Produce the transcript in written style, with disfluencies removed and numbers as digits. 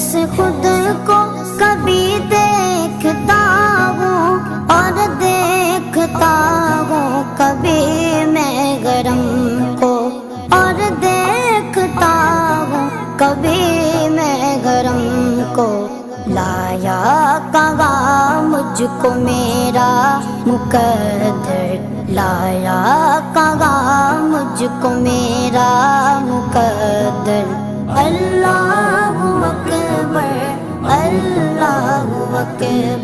سے خود کو کبھی دیکھتا ہوں اور دیکھتا ہوں کبھی میں گرم کو اور دیکھتا ہوں کبھی میں گرم کو لایا کہاں مجھ کو میرا مقدر لایا کہاں مجھ کو میرا مقدر اللہ اکبر اللہ اکبر